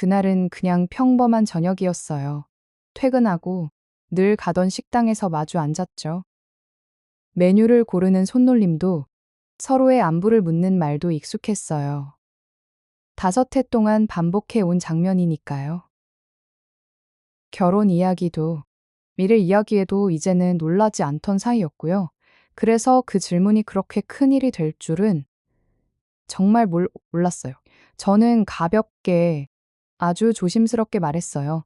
그날은 그냥 평범한 저녁이었어요. 퇴근하고 늘 가던 식당에서 마주 앉았죠. 메뉴를 고르는 손놀림도 서로의 안부를 묻는 말도 익숙했어요. 5해 동안 반복해 온 장면이니까요. 결혼 이야기도 미래 이야기에도 이제는 놀라지 않던 사이였고요. 그래서 그 질문이 그렇게 큰일이 될 줄은 정말 몰랐어요. 저는 가볍게 아주 조심스럽게 말했어요.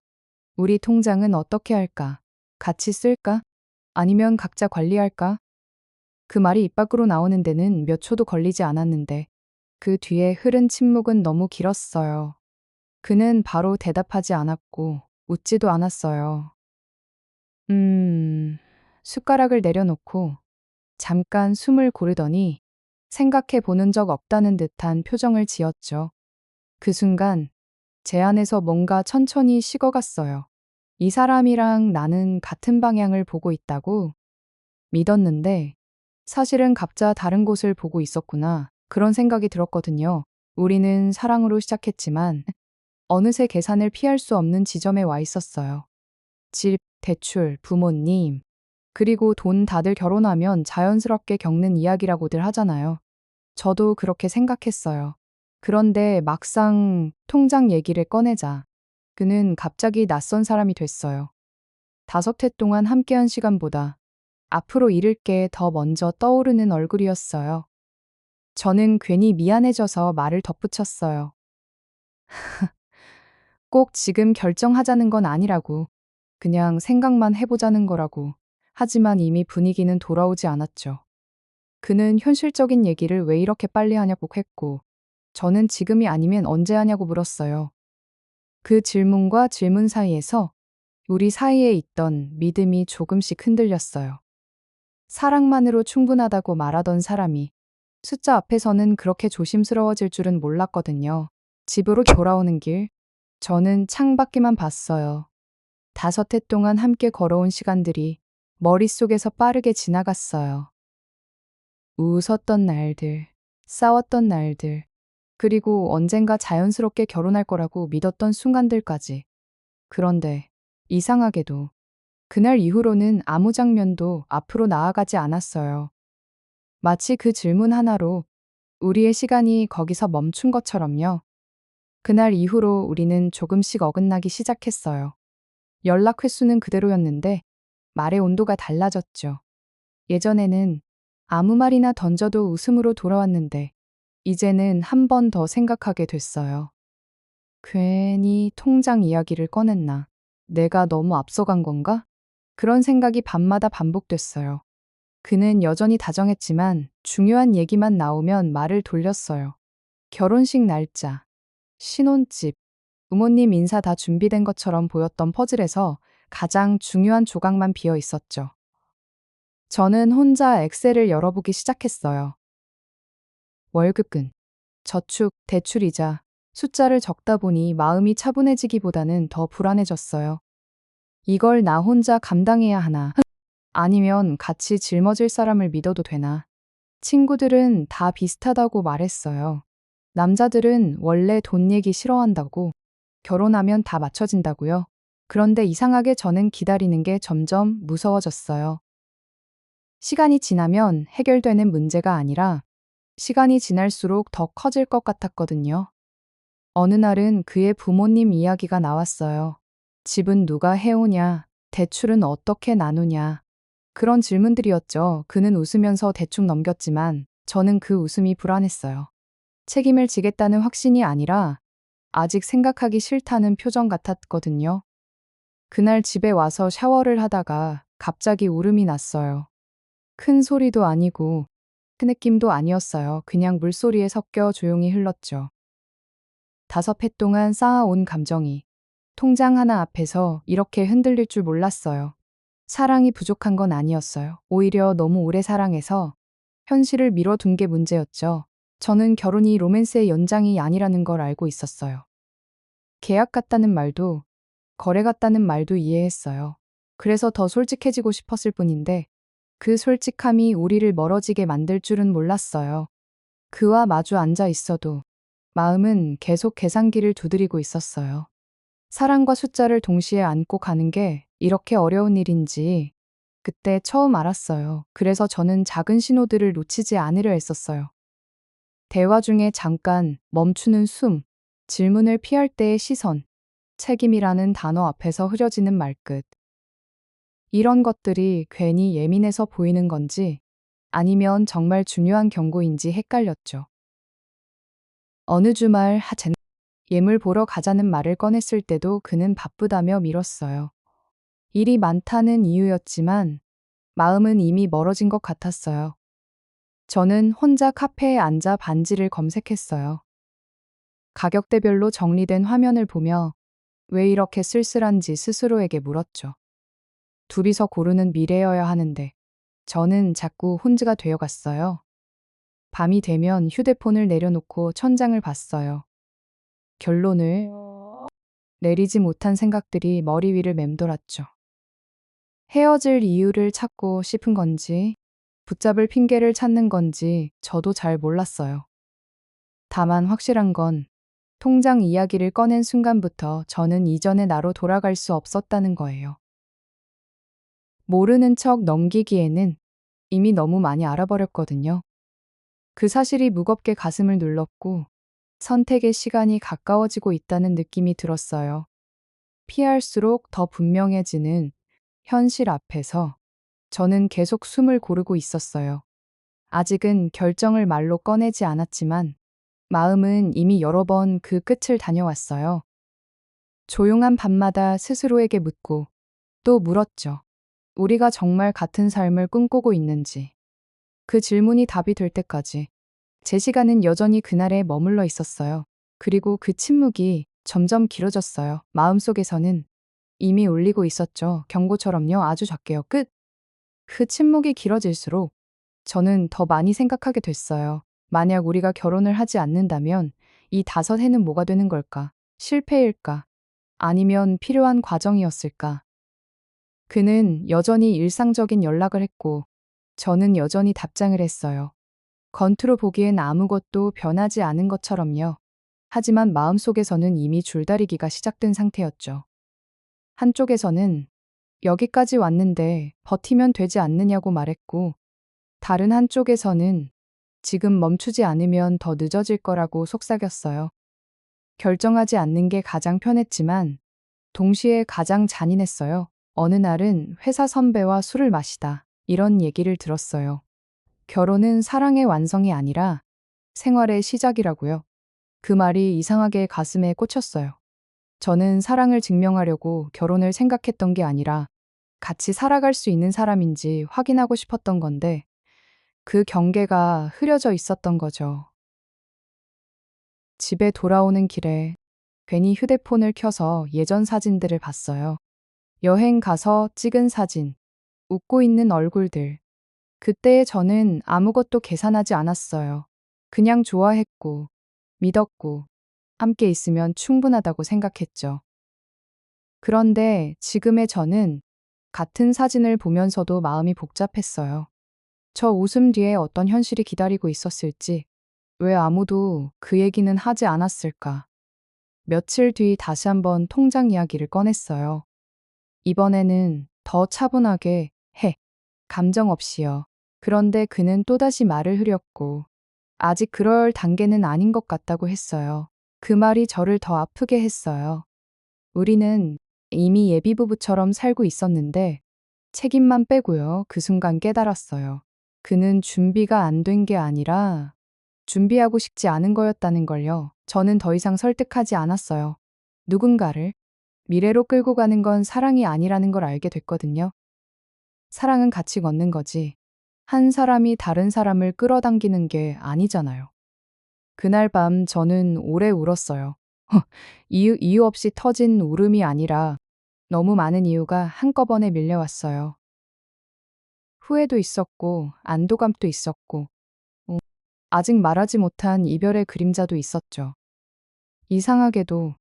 우리 통장은 어떻게 할까? 같이 쓸까? 아니면 각자 관리할까? 그 말이 입 밖으로 나오는 데는 몇 초도 걸리지 않았는데 그 뒤에 흐른 침묵은 너무 길었어요. 그는 바로 대답하지 않았고 웃지도 않았어요. 숟가락을 내려놓고 잠깐 숨을 고르더니 생각해 보는 적 없다는 듯한 표정을 지었죠. 그 순간 제 안에서 뭔가 천천히 식어갔어요. 이 사람이랑 나는 같은 방향을 보고 있다고 믿었는데 사실은 각자 다른 곳을 보고 있었구나. 그런 생각이 들었거든요. 우리는 사랑으로 시작했지만 어느새 계산을 피할 수 없는 지점에 와 있었어요. 집, 대출, 부모님, 그리고 돈 다들 결혼하면 자연스럽게 겪는 이야기라고들 하잖아요. 저도 그렇게 생각했어요. 그런데 막상 통장 얘기를 꺼내자 그는 갑자기 낯선 사람이 됐어요. 5해 동안 함께한 시간보다 앞으로 잃을 게 더 먼저 떠오르는 얼굴이었어요. 저는 괜히 미안해져서 말을 덧붙였어요. 꼭 지금 결정하자는 건 아니라고. 그냥 생각만 해보자는 거라고. 하지만 이미 분위기는 돌아오지 않았죠. 그는 현실적인 얘기를 왜 이렇게 빨리 하냐고 했고, 저는 지금이 아니면 언제 하냐고 물었어요. 그 질문과 질문 사이에서 우리 사이에 있던 믿음이 조금씩 흔들렸어요. 사랑만으로 충분하다고 말하던 사람이 숫자 앞에서는 그렇게 조심스러워질 줄은 몰랐거든요. 집으로 돌아오는 길, 저는 창밖에만 봤어요. 5해 동안 함께 걸어온 시간들이 머릿속에서 빠르게 지나갔어요. 웃었던 날들, 싸웠던 날들, 그리고 언젠가 자연스럽게 결혼할 거라고 믿었던 순간들까지. 그런데 이상하게도 그날 이후로는 아무 장면도 앞으로 나아가지 않았어요. 마치 그 질문 하나로 우리의 시간이 거기서 멈춘 것처럼요. 그날 이후로 우리는 조금씩 어긋나기 시작했어요. 연락 횟수는 그대로였는데 말의 온도가 달라졌죠. 예전에는 아무 말이나 던져도 웃음으로 돌아왔는데 이제는 한 번 더 생각하게 됐어요. 괜히 통장 이야기를 꺼냈나? 내가 너무 앞서간 건가? 그런 생각이 밤마다 반복됐어요. 그는 여전히 다정했지만 중요한 얘기만 나오면 말을 돌렸어요. 결혼식 날짜, 신혼집, 부모님 인사 다 준비된 것처럼 보였던 퍼즐에서 가장 중요한 조각만 비어 있었죠. 저는 혼자 엑셀을 열어보기 시작했어요. 월급금, 저축, 대출이자 숫자를 적다 보니 마음이 차분해지기보다는 더 불안해졌어요. 이걸 나 혼자 감당해야 하나? 아니면 같이 짊어질 사람을 믿어도 되나? 친구들은 다 비슷하다고 말했어요. 남자들은 원래 돈 얘기 싫어한다고, 결혼하면 다 맞춰진다고요. 그런데 이상하게 저는 기다리는 게 점점 무서워졌어요. 시간이 지나면 해결되는 문제가 아니라 시간이 지날수록 더 커질 것 같았거든요. 어느 날은 그의 부모님 이야기가 나왔어요. 집은 누가 해오냐? 대출은 어떻게 나누냐? 그런 질문들이었죠. 그는 웃으면서 대충 넘겼지만 저는 그 웃음이 불안했어요. 책임을 지겠다는 확신이 아니라 아직 생각하기 싫다는 표정 같았거든요. 그날 집에 와서 샤워를 하다가 갑자기 울음이 났어요. 큰 소리도 아니고 그 느낌도 아니었어요. 그냥 물소리에 섞여 조용히 흘렀죠. 5해 동안 쌓아온 감정이 통장 하나 앞에서 이렇게 흔들릴 줄 몰랐어요. 사랑이 부족한 건 아니었어요. 오히려 너무 오래 사랑해서 현실을 미뤄둔 게 문제였죠. 저는 결혼이 로맨스의 연장이 아니라는 걸 알고 있었어요. 계약 같다는 말도, 거래 같다는 말도 이해했어요. 그래서 더 솔직해지고 싶었을 뿐인데 그 솔직함이 우리를 멀어지게 만들 줄은 몰랐어요. 그와 마주 앉아 있어도 마음은 계속 계산기를 두드리고 있었어요. 사랑과 숫자를 동시에 안고 가는 게 이렇게 어려운 일인지 그때 처음 알았어요. 그래서 저는 작은 신호들을 놓치지 않으려 했었어요. 대화 중에 잠깐 멈추는 숨, 질문을 피할 때의 시선, 책임이라는 단어 앞에서 흐려지는 말끝. 이런 것들이 괜히 예민해서 보이는 건지 아니면 정말 중요한 경고인지 헷갈렸죠. 어느 주말 예물 보러 가자는 말을 꺼냈을 때도 그는 바쁘다며 미뤘어요. 일이 많다는 이유였지만 마음은 이미 멀어진 것 같았어요. 저는 혼자 카페에 앉아 반지를 검색했어요. 가격대별로 정리된 화면을 보며 왜 이렇게 쓸쓸한지 스스로에게 물었죠. 둘이서 고르는 미래여야 하는데 저는 자꾸 혼자가 되어갔어요. 밤이 되면 휴대폰을 내려놓고 천장을 봤어요. 결론을 내리지 못한 생각들이 머리 위를 맴돌았죠. 헤어질 이유를 찾고 싶은 건지, 붙잡을 핑계를 찾는 건지 저도 잘 몰랐어요. 다만 확실한 건 통장 이야기를 꺼낸 순간부터 저는 이전의 나로 돌아갈 수 없었다는 거예요. 모르는 척 넘기기에는 이미 너무 많이 알아버렸거든요. 그 사실이 무겁게 가슴을 눌렀고 선택의 시간이 가까워지고 있다는 느낌이 들었어요. 피할수록 더 분명해지는 현실 앞에서 저는 계속 숨을 고르고 있었어요. 아직은 결정을 말로 꺼내지 않았지만 마음은 이미 여러 번 그 끝을 다녀왔어요. 조용한 밤마다 스스로에게 묻고 또 물었죠. 우리가 정말 같은 삶을 꿈꾸고 있는지. 그 질문이 답이 될 때까지 제 시간은 여전히 그날에 머물러 있었어요. 그리고 그 침묵이 점점 길어졌어요. 마음속에서는 이미 울리고 있었죠. 경고처럼요. 아주 작게요. 끝. 그 침묵이 길어질수록 저는 더 많이 생각하게 됐어요. 만약 우리가 결혼을 하지 않는다면 이 5해는 뭐가 되는 걸까? 실패일까? 아니면 필요한 과정이었을까? 그는 여전히 일상적인 연락을 했고 저는 여전히 답장을 했어요. 겉으로 보기엔 아무것도 변하지 않은 것처럼요. 하지만 마음속에서는 이미 줄다리기가 시작된 상태였죠. 한쪽에서는 여기까지 왔는데 버티면 되지 않느냐고 말했고, 다른 한쪽에서는 지금 멈추지 않으면 더 늦어질 거라고 속삭였어요. 결정하지 않는 게 가장 편했지만 동시에 가장 잔인했어요. 어느 날은 회사 선배와 술을 마시다 이런 얘기를 들었어요. 결혼은 사랑의 완성이 아니라 생활의 시작이라고요. 그 말이 이상하게 가슴에 꽂혔어요. 저는 사랑을 증명하려고 결혼을 생각했던 게 아니라 같이 살아갈 수 있는 사람인지 확인하고 싶었던 건데 그 경계가 흐려져 있었던 거죠. 집에 돌아오는 길에 괜히 휴대폰을 켜서 예전 사진들을 봤어요. 여행 가서 찍은 사진, 웃고 있는 얼굴들. 그때의 저는 아무것도 계산하지 않았어요. 그냥 좋아했고, 믿었고, 함께 있으면 충분하다고 생각했죠. 그런데 지금의 저는 같은 사진을 보면서도 마음이 복잡했어요. 저 웃음 뒤에 어떤 현실이 기다리고 있었을지, 왜 아무도 그 얘기는 하지 않았을까? 며칠 뒤 다시 한번 통장 이야기를 꺼냈어요. 이번에는 더 차분하게 감정 없이요. 그런데 그는 또다시 말을 흐렸고, 아직 그럴 단계는 아닌 것 같다고 했어요. 그 말이 저를 더 아프게 했어요. 우리는 이미 예비부부처럼 살고 있었는데, 책임만 빼고요. 그 순간 깨달았어요. 그는 준비가 안 된 게 아니라, 준비하고 싶지 않은 거였다는 걸요. 저는 더 이상 설득하지 않았어요. 누군가를 미래로 끌고 가는 건 사랑이 아니라는 걸 알게 됐거든요. 사랑은 같이 걷는 거지. 한 사람이 다른 사람을 끌어당기는 게 아니잖아요. 그날 밤 저는 오래 울었어요. 이유 없이 터진 울음이 아니라 너무 많은 이유가 한꺼번에 밀려왔어요. 후회도 있었고, 안도감도 있었고, 아직 말하지 못한 이별의 그림자도 있었죠. 이상하게도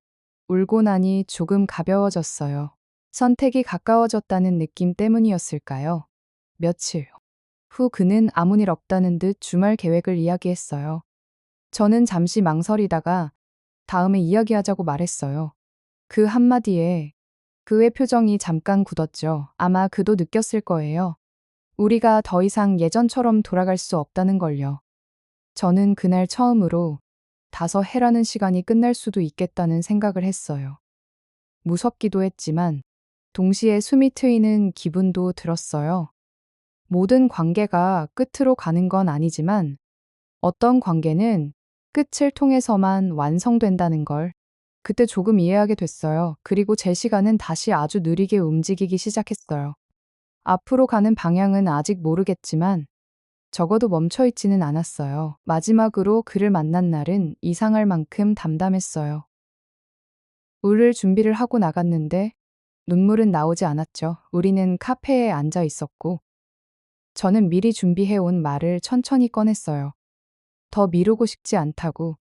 울고 나니 조금 가벼워졌어요. 선택이 가까워졌다는 느낌 때문이었을까요? 며칠 후 그는 아무 일 없다는 듯 주말 계획을 이야기했어요. 저는 잠시 망설이다가 다음에 이야기하자고 말했어요. 그 한마디에 그의 표정이 잠깐 굳었죠. 아마 그도 느꼈을 거예요. 우리가 더 이상 예전처럼 돌아갈 수 없다는 걸요. 저는 그날 처음으로 다소 해라는 시간이 끝날 수도 있겠다는 생각을 했어요. 무섭기도 했지만 동시에 숨이 트이는 기분도 들었어요. 모든 관계가 끝으로 가는 건 아니지만 어떤 관계는 끝을 통해서만 완성된다는 걸 그때 조금 이해하게 됐어요. 그리고 제 시간은 다시 아주 느리게 움직이기 시작했어요. 앞으로 가는 방향은 아직 모르겠지만 적어도 멈춰 있지는 않았어요. 마지막으로 그를 만난 날은 이상할 만큼 담담했어요. 울을 준비를 하고 나갔는데 눈물은 나오지 않았죠. 우리는 카페에 앉아 있었고 저는 미리 준비해온 말을 천천히 꺼냈어요. 더 미루고 싶지 않다고.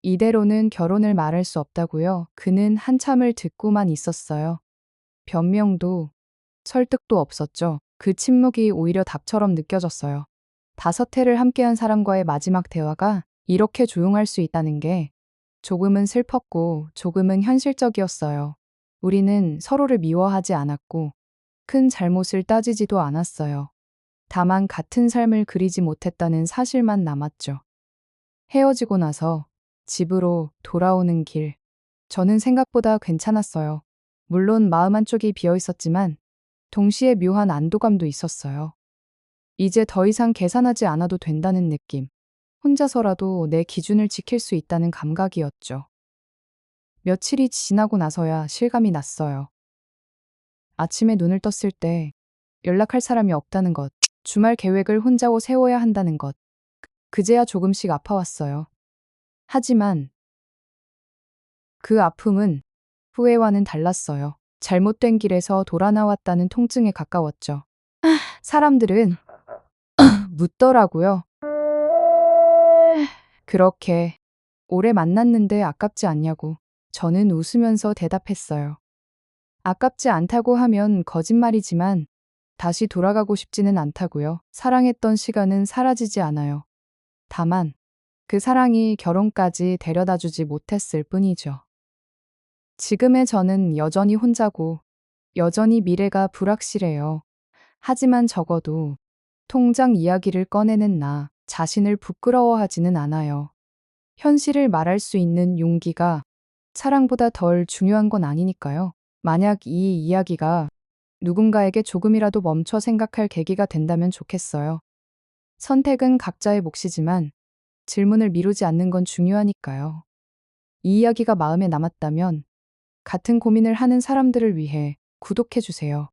이대로는 결혼을 말할 수 없다고요. 그는 한참을 듣고만 있었어요. 변명도 설득도 없었죠. 그 침묵이 오히려 답처럼 느껴졌어요. 5회를 함께한 사람과의 마지막 대화가 이렇게 조용할 수 있다는 게 조금은 슬펐고 조금은 현실적이었어요. 우리는 서로를 미워하지 않았고 큰 잘못을 따지지도 않았어요. 다만 같은 삶을 그리지 못했다는 사실만 남았죠. 헤어지고 나서 집으로 돌아오는 길. 저는 생각보다 괜찮았어요. 물론 마음 한쪽이 비어 있었지만 동시에 묘한 안도감도 있었어요. 이제 더 이상 계산하지 않아도 된다는 느낌. 혼자서라도 내 기준을 지킬 수 있다는 감각이었죠. 며칠이 지나고 나서야 실감이 났어요. 아침에 눈을 떴을 때 연락할 사람이 없다는 것, 주말 계획을 혼자 세워야 한다는 것, 그제야 조금씩 아파왔어요. 하지만 그 아픔은 후회와는 달랐어요. 잘못된 길에서 돌아 나왔다는 통증에 가까웠죠. 사람들은 묻더라고요. 그렇게 오래 만났는데 아깝지 않냐고. 저는 웃으면서 대답했어요. 아깝지 않다고 하면 거짓말이지만 다시 돌아가고 싶지는 않다고요. 사랑했던 시간은 사라지지 않아요. 다만 그 사랑이 결혼까지 데려다 주지 못했을 뿐이죠. 지금의 저는 여전히 혼자고 여전히 미래가 불확실해요. 하지만 적어도 통장 이야기를 꺼내는 나 자신을 부끄러워하지는 않아요. 현실을 말할 수 있는 용기가 사랑보다 덜 중요한 건 아니니까요. 만약 이 이야기가 누군가에게 조금이라도 멈춰 생각할 계기가 된다면 좋겠어요. 선택은 각자의 몫이지만 질문을 미루지 않는 건 중요하니까요. 이 이야기가 마음에 남았다면 같은 고민을 하는 사람들을 위해 구독해 주세요.